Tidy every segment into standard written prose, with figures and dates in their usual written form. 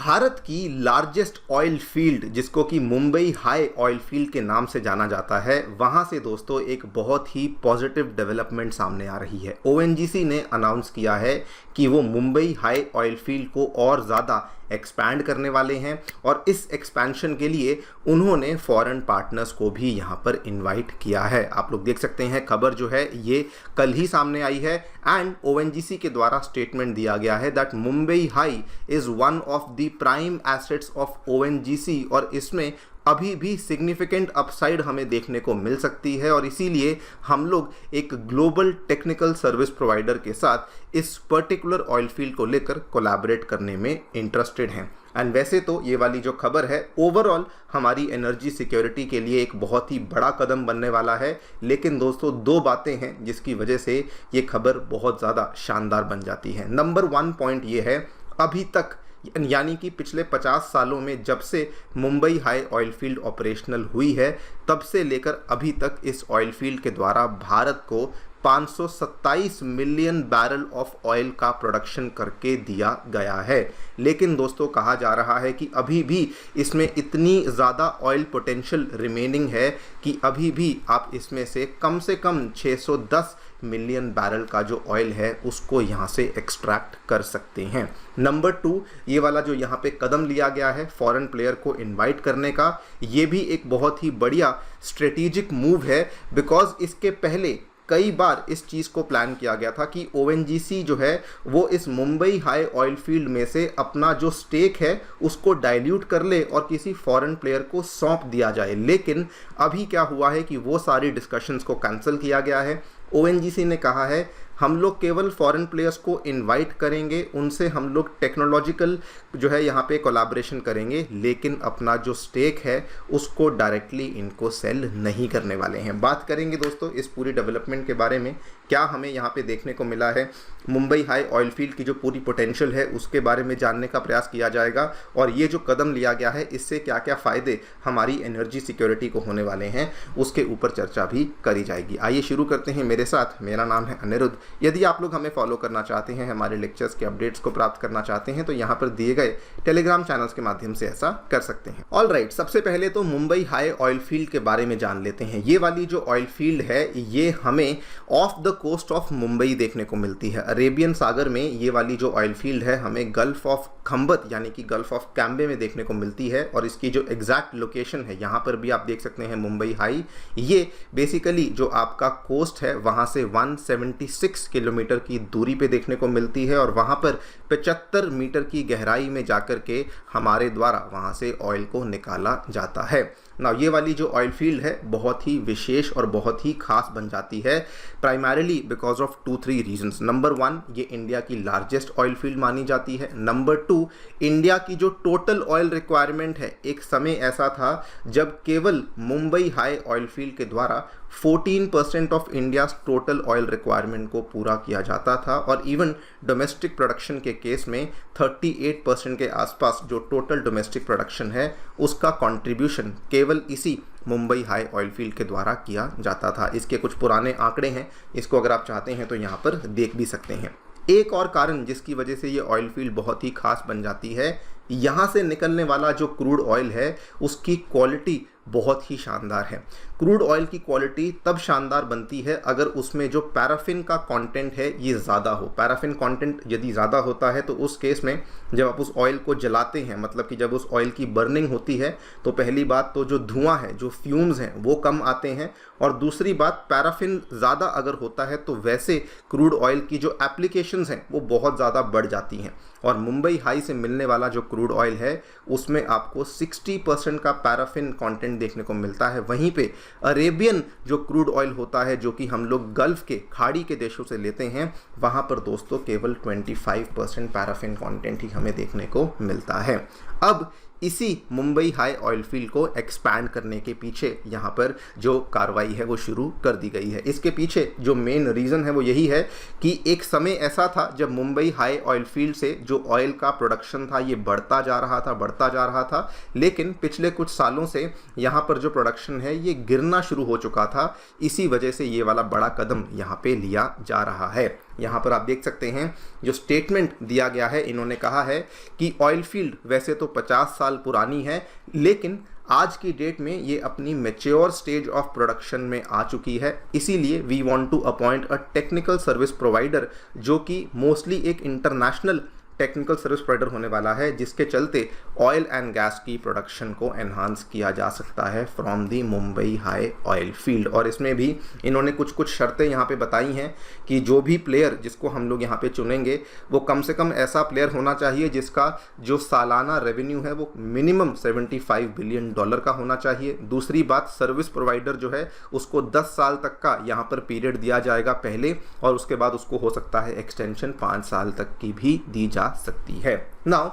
भारत की largest oil field जिसको कि मुंबई हाई ऑयल फील्ड के नाम से जाना जाता है, वहां से दोस्तों एक बहुत ही पॉजिटिव डेवलपमेंट सामने आ रही है। ओएनजीसी ने अनाउंस किया है कि वो मुंबई हाई ऑयल फील्ड को और ज़्यादा एक्सपैंड करने वाले हैं और इस एक्सपेंशन के लिए उन्होंने फॉरेन पार्टनर्स को भी यहाँ पर इनवाइट किया है। आप लोग देख सकते हैं, खबर जो है ये कल ही सामने आई है एंड ओएनजीसी के द्वारा स्टेटमेंट दिया गया है that Mumbai high is one of the prime assets of ONGC और इसमें अभी भी सिग्निफिकेंट अपसाइड हमें देखने को मिल सकती है और इसीलिए हम लोग एक ग्लोबल टेक्निकल सर्विस प्रोवाइडर के साथ इस पर्टिकुलर ऑयल फील्ड को लेकर कोलैबोरेट करने में इंटरेस्टेड हैं। एंड वैसे तो ये वाली जो खबर है ओवरऑल हमारी एनर्जी सिक्योरिटी के लिए एक बहुत ही बड़ा कदम बनने वाला है, लेकिन दोस्तों दो बातें हैं जिसकी वजह से ये खबर बहुत ज़्यादा शानदार बन जाती है। नंबर 1 पॉइंट ये है, अभी तक यानी कि पिछले 50 सालों में जब से Mumbai high oil field operational हुई है तब से लेकर अभी तक इस ऑयल फील्ड के द्वारा भारत को 527 मिलियन बैरल ऑफ ऑयल का प्रोडक्शन करके दिया गया है। लेकिन दोस्तों कहा जा रहा है कि अभी भी इसमें इतनी ज़्यादा ऑयल पोटेंशियल रिमेनिंग है कि अभी भी आप इसमें से कम 610 मिलियन बैरल का जो ऑयल है उसको यहाँ से एक्सट्रैक्ट कर सकते हैं। नंबर 2, ये वाला जो यहाँ पे कदम लिया गया है फॉरेन प्लेयर को इनवाइट करने का, ये भी एक बहुत ही बढ़िया स्ट्रेटेजिक मूव है बिकॉज इसके पहले कई बार इस चीज़ को प्लान किया गया था कि ओएनजीसी जो है वो इस मुंबई हाई ऑयल फील्ड में से अपना जो स्टेक है उसको डाइल्यूट कर ले और किसी फॉरेन प्लेयर को सौंप दिया जाए। लेकिन अभी क्या हुआ है कि वो सारी डिस्कशंस को कैंसिल किया गया है। ओएनजीसी ने कहा है हम लोग केवल फॉरेन प्लेयर्स को इनवाइट करेंगे, उनसे हम लोग टेक्नोलॉजिकल जो है यहाँ पे कोलैबोरेशन करेंगे, लेकिन अपना जो स्टेक है उसको डायरेक्टली इनको सेल नहीं करने वाले हैं। बात करेंगे दोस्तों इस पूरी डेवलपमेंट के बारे में, क्या हमें यहाँ पे देखने को मिला है, मुंबई हाई ऑयल फील्ड की जो पूरी पोटेंशियल है उसके बारे में जानने का प्रयास किया जाएगा और ये जो कदम लिया गया है इससे क्या क्या फ़ायदे हमारी एनर्जी सिक्योरिटी को होने वाले हैं उसके ऊपर चर्चा भी करी जाएगी। आइए शुरू करते हैं मेरे साथ। मेरा नाम है अनिरुद्ध। यदि आप लोग हमें फॉलो करना चाहते हैं, हमारे लेक्चर्स के अपडेट्स को प्राप्त करना चाहते हैं तो यहाँ पर दिए गए टेलीग्राम चैनल्स के माध्यम से ऐसा कर सकते हैं। ऑल राइट, सबसे पहले तो मुंबई हाई ऑयल फील्ड के बारे में जान लेते हैं। ये वाली जो ऑयल फील्ड है ये हमें off the coast of Mumbai देखने को मिलती है। अरेबियन सागर में ये वाली जो ऑयल फील्ड है हमें गल्फ ऑफ खंबत यानी कि गल्फ ऑफ कैम्बे में देखने को मिलती है और इसकी जो एग्जैक्ट लोकेशन है यहाँ पर भी आप देख सकते हैं मुंबई हाई। ये बेसिकली जो आपका कोस्ट है वहाँ से 176 किलोमीटर की दूरी पे देखने को मिलती है और वहाँ पर 75 मीटर की गहराई में जाकर के हमारे द्वारा वहाँ से ऑयल को निकाला जाता है। ना ये वाली जो ऑयल फील्ड है बहुत ही विशेष और बहुत ही खास बन जाती है primarily because of 2-3 reasons. Number 1, ये इंडिया की लार्जेस्ट ऑयल फील्ड मानी जाती है। नंबर 2, इंडिया की जो टोटल ऑयल रिक्वायरमेंट है, एक समय ऐसा था जब केवल मुंबई हाई ऑयल फील्ड के द्वारा 14% of India total oil requirement को पूरा किया जाता था और इवन डोमेस्टिक प्रोडक्शन के केस में 38% के आसपास जो टोटल डोमेस्टिक प्रोडक्शन है उसका कंट्रीब्यूशन केवल इसी मुंबई हाई ऑयल फील्ड के द्वारा किया जाता था। इसके कुछ पुराने आंकड़े हैं, इसको अगर आप चाहते हैं तो यहाँ पर देख भी सकते हैं। एक और कारण जिसकी वजह से ये ऑयल फील्ड बहुत ही खास बन जाती है, यहाँ से निकलने वाला जो क्रूड ऑयल है उसकी क्वालिटी बहुत ही शानदार है। क्रूड ऑयल की क्वालिटी तब शानदार बनती है अगर उसमें जो पैराफिन का कंटेंट है ये ज़्यादा हो। पैराफिन कंटेंट यदि ज़्यादा होता है तो उस केस में जब आप उस ऑयल को जलाते हैं, मतलब कि जब उस ऑयल की बर्निंग होती है तो पहली बात तो जो धुआं है, जो फ्यूम्स हैं वो कम आते हैं और दूसरी बात पैराफिन ज़्यादा अगर होता है तो वैसे क्रूड ऑयल की जो एप्लीकेशंस हैं वो बहुत ज़्यादा बढ़ जाती हैं और मुंबई हाई से मिलने वाला जो क्रूड ऑयल है उसमें आपको 60% का पैराफिन कंटेंट देखने को मिलता है। वहीं पे अरेबियन जो क्रूड ऑयल होता है जो कि हम लोग गल्फ के खाड़ी के देशों से लेते हैं वहाँ पर दोस्तों केवल 25% पैराफिन कंटेंट ही हमें देखने को मिलता है। अब इसी मुंबई हाई ऑयल फील्ड को एक्सपैंड करने के पीछे यहाँ पर जो कार्रवाई है वो शुरू कर दी गई है। इसके पीछे जो मेन रीज़न है वो यही है कि एक समय ऐसा था जब मुंबई हाई ऑयल फील्ड से जो ऑयल का प्रोडक्शन था ये बढ़ता जा रहा था, लेकिन पिछले कुछ सालों से यहाँ पर जो प्रोडक्शन है ये गिरना शुरू हो चुका था। इसी वजह से ये वाला बड़ा कदम यहाँ पे लिया जा रहा है। यहाँ पर आप देख सकते हैं जो स्टेटमेंट दिया गया है, इन्होंने कहा है कि ऑयल फील्ड वैसे तो 50 साल पुरानी है, लेकिन आज की डेट में ये अपनी मैच्योर स्टेज ऑफ प्रोडक्शन में आ चुकी है। इसीलिए we want to appoint a technical service provider, जो कि मोस्टली एक इंटरनेशनल टेक्निकल सर्विस प्रोवाइडर होने वाला है, जिसके चलते ऑयल एंड गैस की प्रोडक्शन को एनहांस किया जा सकता है from the Mumbai high oil field. और इसमें भी इन्होंने कुछ शर्तें यहाँ पे बताई हैं कि जो भी प्लेयर जिसको हम लोग यहाँ पे चुनेंगे वो कम से कम ऐसा प्लेयर होना चाहिए जिसका जो सालाना रेवेन्यू है वो मिनिमम $75 बिलियन का होना चाहिए। दूसरी बात, सर्विस प्रोवाइडर जो है उसको 10 साल तक का यहाँ पर पीरियड दिया जाएगा पहले, और उसके बाद उसको हो सकता है एक्सटेंशन 5 साल तक की भी दी जा सकती है। नाउ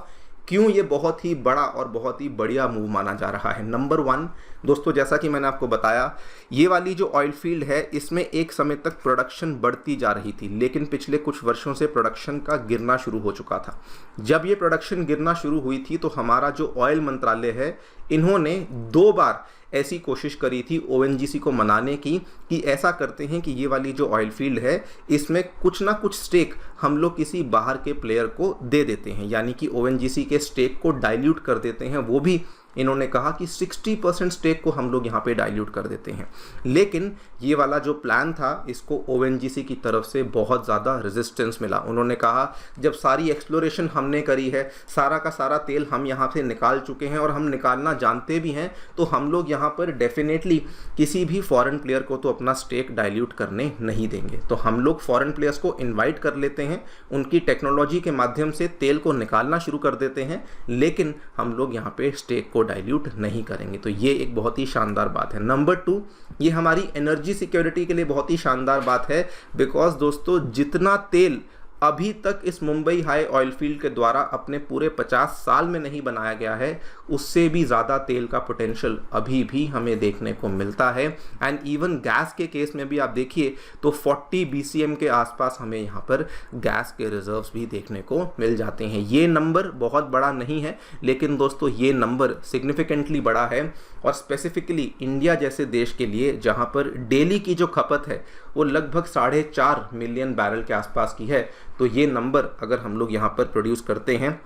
क्यों ये बहुत ही बड़ा और बहुत ही बढ़िया मूव माना जा रहा है? नंबर 1 दोस्तों, जैसा कि मैंने आपको बताया, ये वाली जो ऑयल फील्ड है इसमें एक समय तक प्रोडक्शन बढ़ती जा रही थी, लेकिन पिछले कुछ वर्षों से प्रोडक्शन का गिरना शुरू हो चुका था। जब ये प्रोडक्शन गिरना शुरू हुई थी तो हमारा जो ऑयल मंत्रालय है, इन्होंने 2 बार ऐसी कोशिश करी थी ओएनजीसी को मनाने की कि ऐसा करते हैं कि ये वाली जो ऑयल फील्ड है इसमें कुछ ना कुछ स्टेक हम लोग किसी बाहर के प्लेयर को दे देते हैं, यानी कि ओएनजीसी के स्टेक को डाइल्यूट कर देते हैं। वो भी इन्होंने कहा कि 60% स्टेक को हम लोग यहाँ पे डाइल्यूट कर देते हैं। लेकिन ये वाला जो प्लान था, इसको ओएनजीसी की तरफ से बहुत ज़्यादा रेजिस्टेंस मिला। उन्होंने कहा जब सारी एक्सप्लोरेशन हमने करी है, सारा का सारा तेल हम यहाँ से निकाल चुके हैं और हम निकालना जानते भी हैं, तो हम लोग यहाँ पर डेफिनेटली किसी भी फॉरेन प्लेयर को तो अपना स्टेक डाइल्यूट करने नहीं देंगे। तो हम लोग फॉरेन प्लेयर्स को इन्वाइट कर लेते हैं, उनकी टेक्नोलॉजी के माध्यम से तेल को निकालना शुरू कर देते हैं, लेकिन हम लोग यहाँ पे स्टेक को डाइल्यूट नहीं करेंगे। तो ये एक बहुत ही शानदार बात है। नंबर 2, ये हमारी एनर्जी सिक्योरिटी के लिए बहुत ही शानदार बात है, बिकॉज दोस्तों जितना तेल अभी तक इस मुंबई हाई ऑयल फील्ड के द्वारा अपने पूरे 50 साल में नहीं बनाया गया है, उससे भी ज़्यादा तेल का पोटेंशियल अभी भी हमें देखने को मिलता है। एंड इवन गैस के केस में भी आप देखिए तो 40 BCM के आसपास हमें यहाँ पर गैस के रिजर्व्स भी देखने को मिल जाते हैं। ये नंबर बहुत बड़ा नहीं है, लेकिन दोस्तों ये नंबर सिग्निफिकेंटली बड़ा है, और स्पेसिफिकली इंडिया जैसे देश के लिए जहाँ पर डेली की जो खपत है वो लगभग 4.5 मिलियन बैरल के आसपास की है। तो ये नंबर अगर हम लोग यहाँ पर प्रोड्यूस करते हैं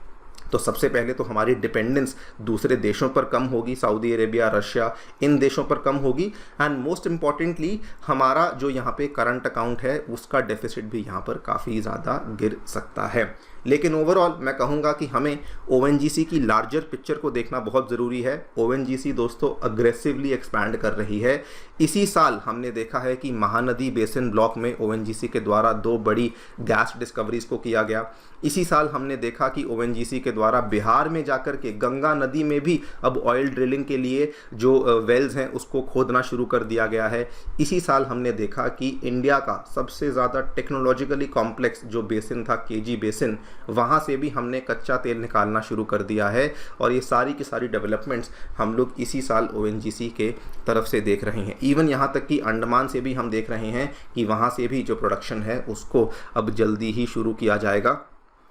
तो सबसे पहले तो हमारी डिपेंडेंस दूसरे देशों पर कम होगी, सऊदी अरेबिया, रशिया, इन देशों पर कम होगी। एंड मोस्ट इम्पॉर्टेंटली हमारा जो यहाँ पे करंट अकाउंट है उसका डेफिसिट भी यहाँ पर काफ़ी ज़्यादा गिर सकता है। लेकिन ओवरऑल मैं कहूँगा कि हमें ओएनजीसी की लार्जर पिक्चर को देखना बहुत ज़रूरी है। ओएनजीसी दोस्तों अग्रेसिवली एक्सपैंड कर रही है। इसी साल हमने देखा है कि महानदी बेसिन ब्लॉक में ओएनजीसी के द्वारा 2 बड़ी गैस डिस्कवरीज को किया गया। इसी साल हमने देखा कि ओएनजीसी के द्वारा बिहार में जाकर के गंगा नदी में भी अब ऑयल ड्रिलिंग के लिए जो वेल्स हैं उसको खोदना शुरू कर दिया गया है। इसी साल हमने देखा कि इंडिया का सबसे ज़्यादा टेक्नोलॉजिकली कॉम्प्लेक्स जो बेसिन था, केजी बेसिन, वहाँ से भी हमने कच्चा तेल निकालना शुरू कर दिया है। और ये सारी की सारी डेवलपमेंट्स हम लोग इसी साल ओएनजीसी के तरफ से देख रहे हैं। इवन यहाँ तक कि अंडमान से भी हम देख रहे हैं कि वहाँ से भी जो प्रोडक्शन है उसको अब जल्दी ही शुरू किया जाएगा,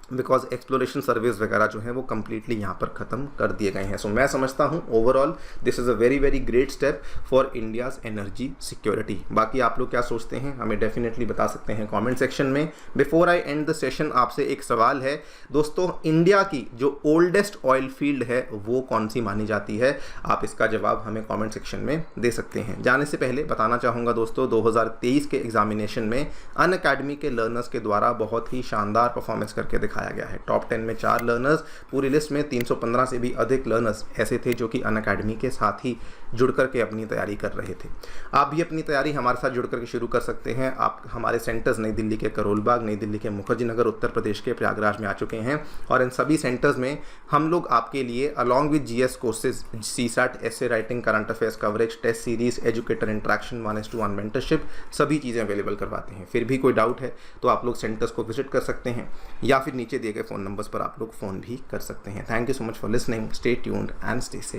बिकॉज एक्सप्लोरेशन सर्विस वगैरह जो है वो कम्प्लीटली यहाँ पर ख़त्म कर दिए गए हैं। सो मैं समझता हूँ overall this is a very very great step for India's energy security. बाकी आप लोग क्या सोचते हैं हमें डेफिनेटली बता सकते हैं कमेंट सेक्शन में। Before I and the session आपसे एक सवाल है दोस्तों, इंडिया की जो ओल्डेस्ट ऑयल फील्ड है वो कौन सी मानी जाती है? आप इसका जवाब हमें कॉमेंट सेक्शन में दे सकते हैं। जाने से पहले बताना चाहूँगा दोस्तों, 2023 के एग्जामिनेशन में अनअकैडमी के लर्नर्स के द्वारा बहुत ही शानदार परफॉर्मेंस करके दिखाया गया है। टॉप 10 में 4 लर्नर्स, पूरी लिस्ट में 315 से भी अधिक लर्नर्स ऐसे थे जो कि अनअकैडमी के साथ ही जुड़ करके अपनी तैयारी कर रहे थे। आप भी अपनी तैयारी हमारे साथ जुड़ करके शुरू कर सकते हैं। आप हमारे सेंटर्स नई दिल्ली के करोल बाग, नई दिल्ली के मुखर्जी नगर, उत्तर प्रदेश के प्रयागराज में आ चुके हैं, और इन सभी सेंटर्स में हम लोग आपके लिए along with GS courses, CSAT, essay writing, current affairs coverage, test series, educator interaction, 1:1 mentorship, सभी चीज़ें अवेलेबल करवाते हैं। फिर भी कोई डाउट है तो आप लोग सेंटर्स को विजिट कर सकते हैं, या फिर नीचे दिए गए फ़ोन नंबर्स पर आप लोग फ़ोन भी कर सकते हैं। Thank you so much for listening. Stay tuned and stay safe.